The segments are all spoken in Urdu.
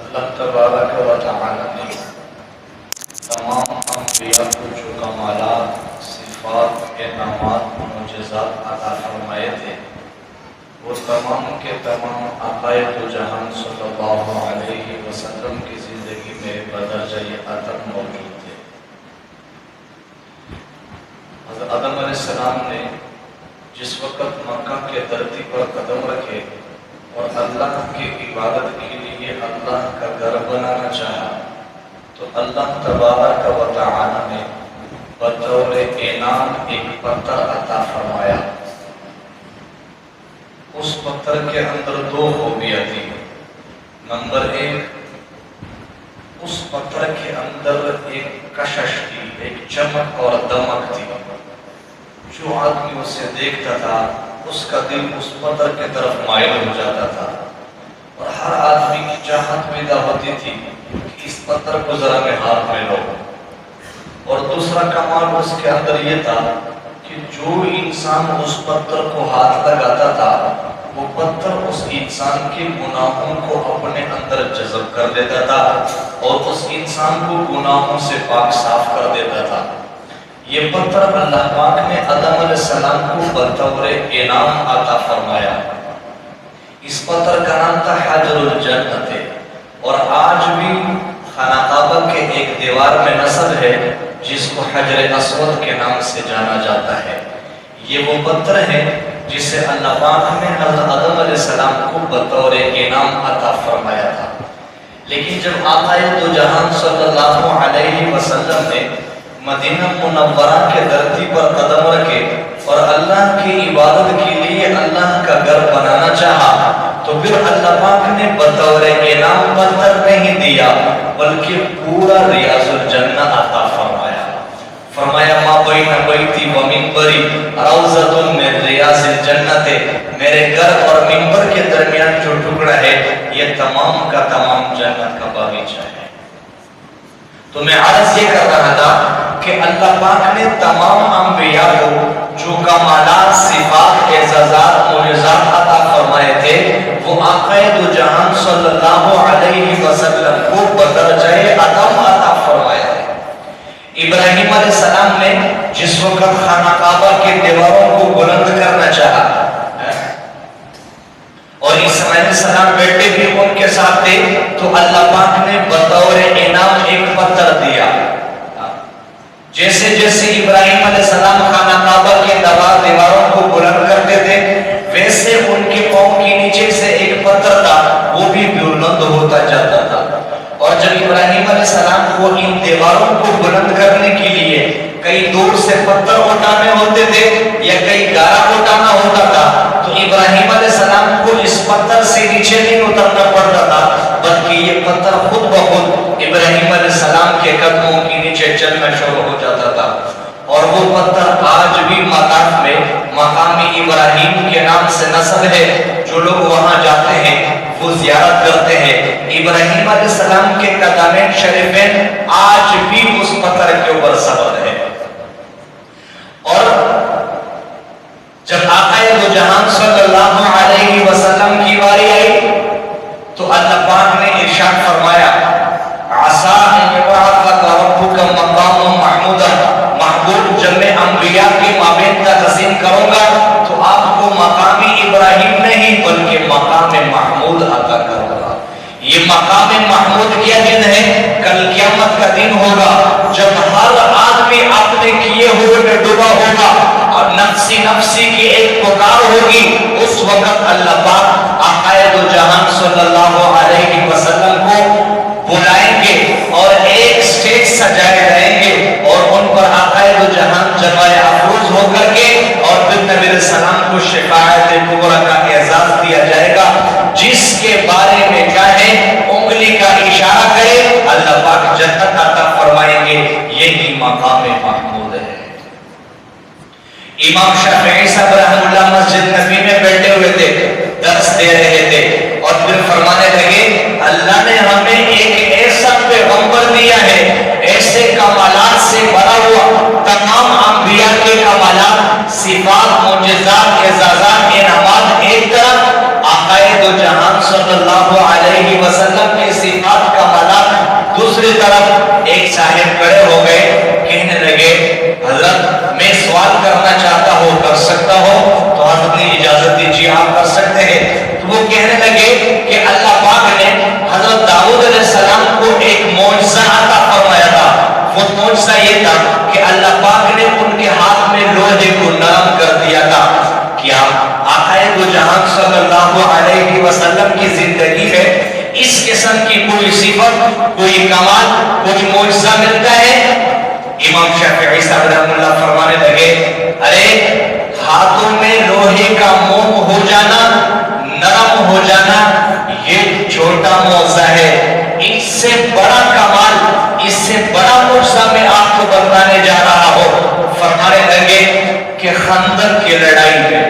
اللہ تبارک و تعالی نے تمام انبیاء کو جو کمالات، صفات، انعامات، معجزات عطا فرمائے تھے وہ تمام کے تمام آقائے دو جہان صلی اللہ علیہ وسلم کی زندگی میں بدرجہ اتم موجود تھے۔ حضرت آدم علیہ السلام نے جس وقت مکہ کے دھرتی پر قدم رکھے اور اللہ کی عبادت کے لیے اللہ کا گھر بنانا چاہا تو اللہ تبارک و تعالی نے بطور انعام ایک پتھر عطا فرمایا۔ اس پتھر کے اندر دو خوبیاں تھی۔ نمبر ایک، اس پتھر کے اندر ایک کشش تھی، ایک چمک اور دمک تھی۔ جو آدمی اسے دیکھتا تھا اس کا دل اس پتھر کی طرف مائل ہو جاتا تھا اور ہر آدمی کی چاہت پیدا ہوتی تھی کہ اس پتھر کو ذرا میں ہاتھ میں لو۔ اور دوسرا کمال اس کے اندر یہ تھا کہ جو انسان اس پتھر کو ہاتھ لگاتا تھا وہ پتھر اس انسان کے گناہوں کو اپنے اندر جذب کر دیتا تھا اور اس انسان کو گناہوں سے پاک صاف کر دیتا تھا۔ یہ پتھر اللہ پاک نے آدم علیہ السلام کو بطور انعام عطا فرمایا۔ اس پتھر کا نام تھا حجر الجنت اور آج بھی خانہ کعبہ کے ایک دیوار میں نصب ہے جس کو حجر اسود کے نام سے جانا جاتا ہے۔ یہ وہ پتھر ہے جسے اللہ پاک نے حضرت آدم علیہ السلام کو بطور انعام عطا فرمایا تھا۔ لیکن جب آقا دو جہان صلی اللہ علیہ وسلم نے مدینہ منورہ کے دھرتی پر قدم رکھے اور اللہ کی عبادت کے لیے اللہ کا گھر بنانا چاہا تو پھر اللہ پاک نے بطور انعام پتھر نہیں دیا بلکہ پورا ریاض الجنہ عطا فرمایا۔ فرمایا ما بین بیتی و منبری روضۃ من ریاض الجنت، میرے گھر اور منبر کے درمیان جو ٹکڑا ہے یہ تمام کا تمام جنت کا باغیچہ ہے۔ تو میں عرض یہ کر رہا تھا کہ اللہ پاک نے تمام انبیاء کو جو کمالات، صفات، اعزازات، معجزات عطا فرمائے تھے وہ آقا دو جہان صلی اللہ علیہ وسلم کو بدرجہ اتم عطا فرمایا ہے۔ ابراہیم علیہ السلام نے جس وقت خانہ کعبہ کے دیواروں کو بلند کرنا چاہا اور اسماعیل علیہ السلام بیٹے بھی ان کے ساتھ تھے تو اللہ پاک نے بطور انعام ایک پتھر دیا۔ جیسے جیسے ابراہیم علیہ السلام خانہ کعبہ کے دیواروں کو بلند کرتے تھے ویسے ان کے پاؤں کے نیچے سے ایک پتھر تھا وہ بھی بلند ہوتا جاتا تھا۔ اور جب ابراہیم علیہ السلام کو ان دیواروں کو بلند کرنے کے لیے کئی دور سے پتھر اٹھانے ہوتے تھے یا کئی گارا اٹھانا ہوتا تھا تو ابراہیم علیہ السلام کو اس پتھر سے نیچے نہیں اترنا پڑتا تھا بلکہ یہ پتھر خود بخود ابراہیم علیہ السلام کے قدموں کے نیچے چلنا شروع ہو جاتا تھا۔ اور وہ پتھر آج بھی مطاف میں مقام ابراہیم کے نام سے نصب ہے۔ جو لوگ وہاں جاتے ہیں وہ زیارت کرتے ہیں۔ ابراہیم علیہ السلام کے قدمین شریفین آج بھی اس پتھر کے اوپر ثابت ہے۔ اور جب آقا دو جہان صلی اللہ علیہ وسلم کی باری آئی تو اللہ پاک نے ارشاد فرمایا عسیٰ ان یبعثک ربک مقاما محمودا، محبوب جب میں انبیاء کے مابین تقسیم کروں گا تو آپ کو مقام ابراہیم نہیں بلکہ مقام محمود عطا کروں گا۔ یہ مقام محمود کیا دن ہے؟ کل قیامت کا دن ہوگا جب ہر آدمی اپنے کیے ہوئے میں ڈوبا ہوگا اور نفسی نفسی کی ایک پکار ہوگی۔ اس وقت اللہ پاک آقا دو جہان صلی اللہ علیہ وسلم کو بلائیں گے اور ایک سٹیج سجائے رہیں گے اور ان پر آقا دو جہان جمع افروز ہو کر کے اور پھر نبی علیہ السلام کو شفاعت کبریٰ کا اعزاز دیا جائے گا۔ جس کے بارے میں چاہے انگلی کا اشارہ کرے اللہ پاک جنت عطا فرمائیں گے۔ یہی مقام محمود ہے۔ امام شافعی صاحب رحمہ اللہ مسجد نبی میں بیٹھے ہوئے تھے، درس دے رہے تھے اور پھر فرمانے لگے اللہ نے ہمیں ایک ایسا پیغمبر دیا ہے ایسے کمالات سے بھرا ہوا، تمام انبیاء کے کمالات، صفات، معجزات، اعزازات، انعامات طرف ایک صاحب کھڑے ہو گئے، کہنے لگے حضرت میں سوال کرنا چاہتا ہوں، کر سکتا ہوں؟ تو حضرت نے اجازت دی، جی آپ کر سکتے ہیں۔ تو وہ کہنے لگے کہ اللہ پاک نے حضرت داؤد علیہ السلام کو ایک معجزہ عطا فرمایا تھا۔ وہ معجزہ یہ تھا کہ اللہ پاک نے ان کے ہاتھ میں لوہے کو نرم کر دیا تھا۔ کیا آقا دو جہان صلی اللہ علیہ وسلم کی زندگی میں اس قسم کی کوئی صفت، کوئی کمال، کوئی معجزہ ملتا ہے؟ امام شافعی صاحب رحمہ اللہ فرمانے لگے ارے ہاتھوں میں لوہے کا موم ہو جانا، نرم ہو جانا، یہ چھوٹا معجزہ ہے۔ اس سے بڑا کمال، اس سے بڑا معجزہ میں آپ کو بتانے جا رہا ہوں۔ فرمانے لگے کہ خندق کی لڑائی میں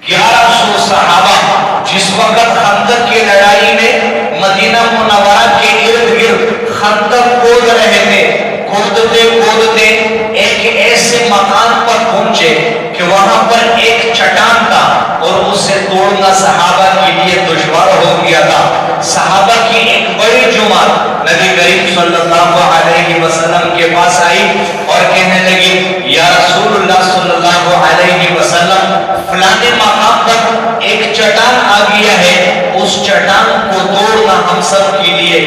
1100 صحابہ جس وقت خندق کی لڑائی میں مدینہ منورہ کے ارد گرد خندق کھود رہے تھے، کھودتے ایک ایسے مکان پر پہنچے کہ وہاں پر ایک چٹان تھا اور اسے توڑنا صحابہ کے لیے دشوار ہو گیا تھا۔ صحابہ کی ایک بڑی جماعت نبی کریم صلی اللہ علیہ وسلم کے پاس آئی اور کہنے لگی یا رسول اللہ صلی اللہ علیہ وسلم فلانے مقام پر ایک چٹان آ گیا ہے، اس چٹان کو توڑنا ہم سب کے لیے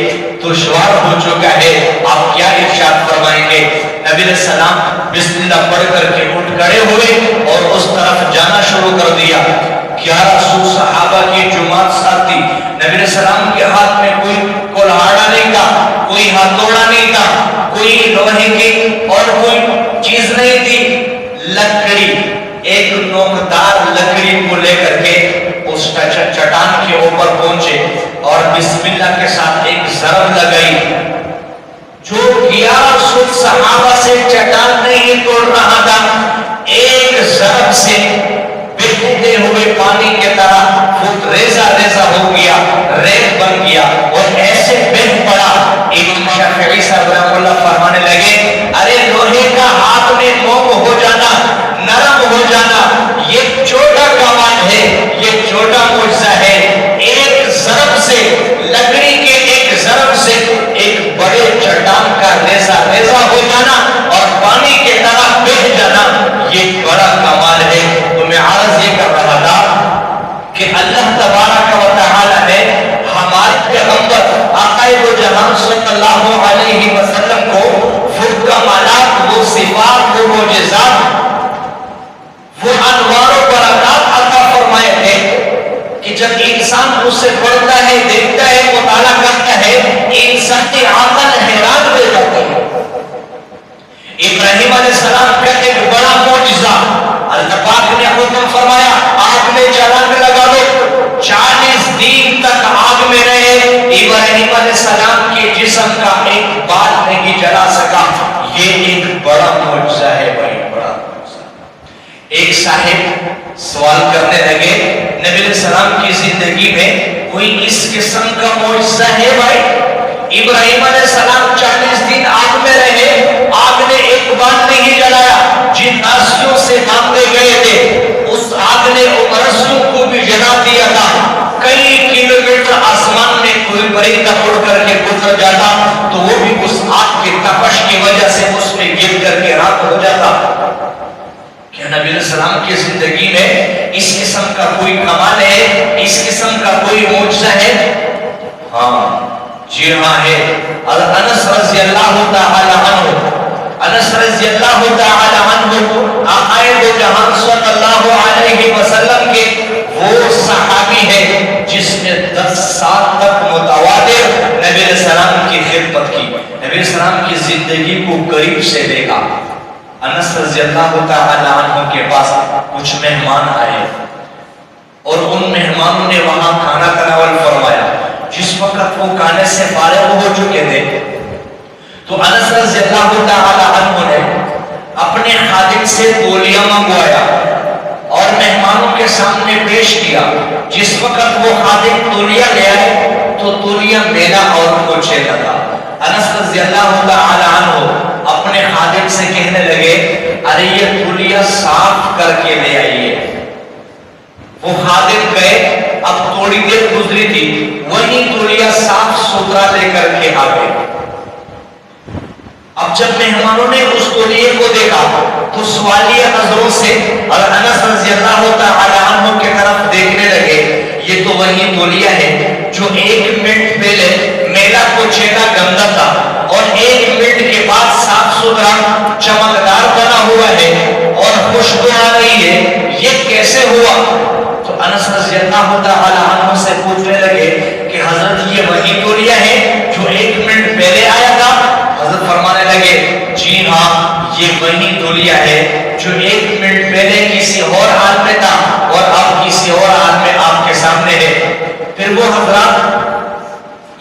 دشوار ہو چکا ہے، آپ کیا ارشاد فرمائیں گے؟ نبی علیہ السلام بسم اللہ پڑھ کر کے اٹھ کھڑے ہوئے اور اس طرف جانا شروع کر دیا۔ 1100 صحابہ کی جماعت ساتھ تھی۔ نبی علیہ السلام کے ہاتھ میں کوئی کلہاڑا نہیں تھا، کوئی ہتھوڑا نہیں تھا، کوئی لوہے کی اور کوئی چیز نہیں تھی، لکڑی، ایک نوکدار لکڑی کو لے کر کے اس چٹان کے اوپر پہنچے اور بسم اللہ کے ساتھ ایک ضرب لگائی۔ جو 1100 صحابہ سے چٹان نہیں توڑ رہا تھا، ایک ضرب سے بہتے ہوئے پانی کے طرح خود ریزہ ریزہ ہو گیا، ریت بن گیا اور ایسے بہہ پڑا۔ امام شافعی صاحب رحمہ اللہ فرمانے لگے ارے لوہے کا ہاتھ میں موم ہو جانا، نرم ہو جانا، یہ چھوٹا کمال ہے، یہ چھوٹا معجزہ ہے۔ ایک ضرب سے، لکڑی کے ایک ضرب سے ایک بڑے چٹان کا ریزہ ریزہ ہو جانا اور پانی کے طرح بہہ جانا، یہ بڑا کمال ہے۔ تو میں عرض یہ کر رہا تھا کہ اللہ تبارک و تعالی نے ہمارے پیغمبر آقا دو جہان صلی اللہ علیہ وسلم کو وہ کمالات، وہ صفات، وہ معجزات، وہ انوار و برکات عطا فرمائے تھے کہ جب انسان اس سے پڑھتا ہے، دیکھتا ہے، مطالعہ کرتا ہے، انسان کی عقل حیران ہو جاتی ہے۔ ابراہیم علیہ السلام کا ایک بڑا معجزہ، اللہ پاک نے حکم فرمایا آگ میں چھلانگ لگا دو، 40 دن تک آگ میں رہے، ابراہیم علیہ السلام کے جسم کا ایک بال نہیں جلا سکا۔ یہ ایک بڑا معجزہ ہے بھائی، بڑا معجزہ۔ ایک صاحب سوال کرنے لگے نبی علیہ السلام کی زندگی میں کوئی اس قسم کا معجزہ ہے بھائی؟ ابراہیم علیہ السلام 40 دن آگ میں رہے، آگ نے ایک بال نہیں جلایا، جن رسیوں سے باندھے گئے تھے اس آگ نے ان رسیوں کو بھی جلا دیا تھا۔ کئی کلومیٹر آسمان میں کوئی پرندہ اڑ کر کے گزر جاتا تو وہ بھی اس آگ کی تپش کی وجہ سے اس میں گر کر کے راکھ ہو جاتا۔ کیا نبی علیہ السلام کی زندگی میں اس قسم کا کوئی کمال ہے، اس قسم کا کوئی معجزہ ہے؟ ہاں جی ہاں ہے۔ انس رضی اللہ تعالی عنہ، انس رضی اللہ تعالی عنہ آقا دو جہان صلی اللہ علیہ وسلم کے وہ صحابی ہے جس نے 10 سال تک متواتر نبی علیہ السلام کی خدمت کی، نبی علیہ السلام کی زندگی کو قریب سے دیکھا۔ انس رضی اللہ تعالی عنہ کے پاس کچھ مہمان آئے اور ان مہمانوں نے وہاں کھانا تناول فرمایا۔ جس وقت وہ کھانے سے فارغ ہو چکے تھے تو انس رضی اللہ تعالی عنہ نے اپنے خادم سے تولیہ منگوایا اور مہمانوں کے سامنے پیش کیا۔ جس وقت وہ خادم تولیہ لے آئے تو تولیہ میلا اور کوچے لگا۔ انس رضی اللہ تعالی عنہ اپنے خادم سے کہنے لگے ارے یہ تولیہ صاف کر کے لے آئیے۔ وہ خادم گئے، اب تھوڑی دیر گزری تھی، وہی تولیہ صاف ستھرا لے کر کے آ گئے۔ اب جب مہمانوں نے اس تولیے کو دیکھا تو سوالیہ نظروں سے اور انس رضی اللہ تعالی عنہ کی طرف دیکھنے لگے. یہ تو وہی تولیہ ہے جو 1 منٹ پہلے میلا کوچیلا گندا تھا اور 1 منٹ کے بعد صاف ستھرا چمکدار بنا ہوا ہے اور خوشبو آ رہی ہے. یہ کیسے ہوا؟ تو انس رضی اللہ تعالی عنہ سے پوچھنے لگے کہ حضرت یہ وہی تولیہ ہے جو 1 منٹ پہلے آیا تھا؟ حضرت فرمانے لگے جی ہاں یہ وہی تولیہ ہے جو 1 منٹ پہلے کسی اور حال میں تھا اور اب کسی اور حال میں آپ کے سامنے ہے. پھر وہ حضرات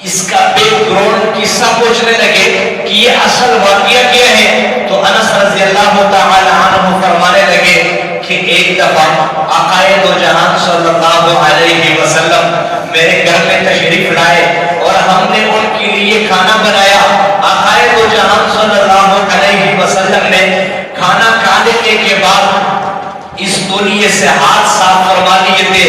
اس کا بیک گراؤنڈ قصہ پوچھنے لگے کہ یہ اصل واقعہ کیا ہے. تو انس رضی اللہ تعالی عنہ فرمانے لگے کہ ایک دفعہ آقائے دو جہان صلی اللہ علیہ وسلم میرے گھر میں تشریف لائے اور ہم نے ان کے لیے کھانا بنایا. آقائے دو جہان صلی اللہ علیہ وسلم نے کھانا کھا لینے کے بعد اس تولیے سے ہاتھ صاف فرما لیے تھے.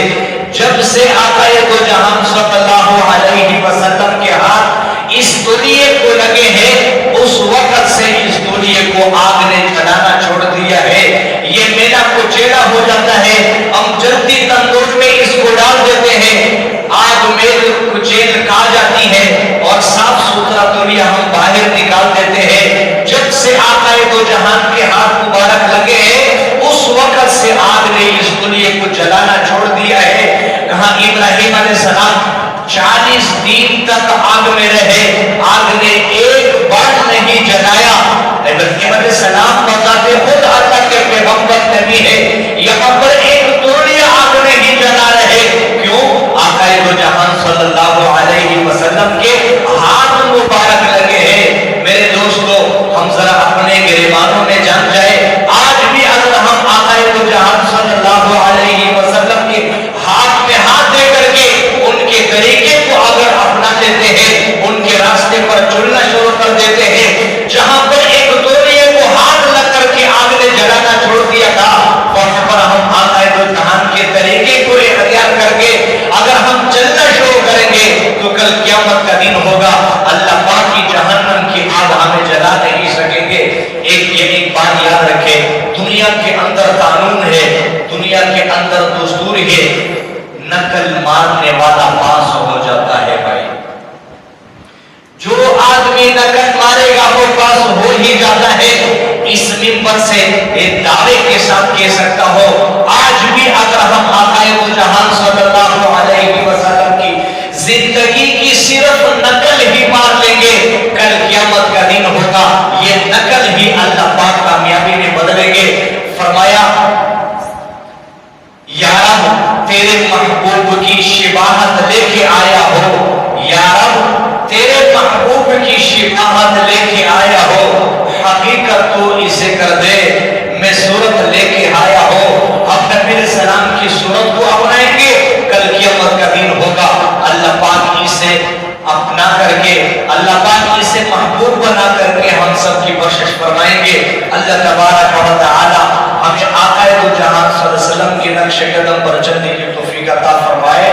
جب سے آقائے دو جہان صلی اللہ علیہ وسلم کے ہاتھ اس تولیے کو لگے ہیں اس وقت سے اس تولیے کو آگ نے جلانا چھوڑ دیا ہے. یہ میلا کوچیلا ہو جاتا ہے, ہم جلدی تندور میں اس کو ڈال دیتے ہیں, آگ میل کچیل کھا جاتی ہے اور صاف ستھرا تولیہ ہم باہر نکال دیتے ہیں. جب سے آقائے دو جہان کے ہاتھ مبارک لگے ہیں اس وقت سے آگ نے اس تولیے کو جلانا چھوڑ دیا ہے. کہاں ابراہیم علیہ السلام 40 دن تک آگ میں رہے, آگ نے ایک بار نہیں جلایا. ابراہیم علیہ السلام بتاتے خود اللہ کے پیغمبر نبی ہے, یہاں پر ایک تولیہ آگ نہیں جلا رہے. کیوں؟ آقائے دو جہان صلی اللہ علیہ وسلم کے ہاتھ مبارک لگے ہیں. میرے دوستو ہم ذرا اپنے گریبانوں میں جان جائے, آج بھی اگر ہم آقائے دو جہان صلی اللہ علیہ وسلم کے ہاتھ میں ہاتھ دے کر کے ان کے طریقے کو اگر اپنا لیتے ہیں, ان کے راستے پر چلنا شروع کر دیتے ہیں, جہاں پر ایک تولیے کو ہاتھ لگ کر کے آگ نے جلانا چھوڑ دیا تھا وہاں پر ہم آقائے دو جہان کے طریقے کو اختیار کر کے اگر ہم چلنا شروع کریں گے تو کل قیامت کا دن ہوگا, اللہ پاک کی جہنم کی آگ ہمیں جلا نہیں سکیں گے. ایک بات یاد رکھیں, دنیا کے اندر قانون ہے, دنیا کے اندر دستور ہے, نقل مارنے والا پاس ہو جاتا ہے. بھائی جو آدمی نقل مارے گا وہ پاس ہو ہی جاتا ہے. اس منبر سے ایک دعوے کے ساتھ کہہ سکتا ہو, آج بھی اگر ہم آقائے دو جہان صلی اللہ علیہ وسلم کی زندگی کی صرف نقل ہی مار لیں گے, کل قیامت کا دن ہوگا یہ نقل ہی اللہ پاک کامیابی میں بدلیں گے. فرمایا یا رب تیرے محبوب کی شباہت لے کے آیا ہو, یا رب تیرے محبوب کی شباہت لے کے آیا ہو, حقیقت تو اسے کر دے, میں صورت لے کے آیا ہو. اب نبی علیہ السلام کی صورت کو اپنائیں گے, کل قیامت کا دن ہوگا, اللہ پاک اسے اپنا کر کے, اللہ پاک اسے محبوب بنا کر کے ہم سب کی بخشش فرمائیں گے. اللہ تبارک و تعالی ہمیں آقائے دو جہان صلی اللہ علیہ وسلم کے نقش قدم پر چلنے کی توفیق عطا فرمائے.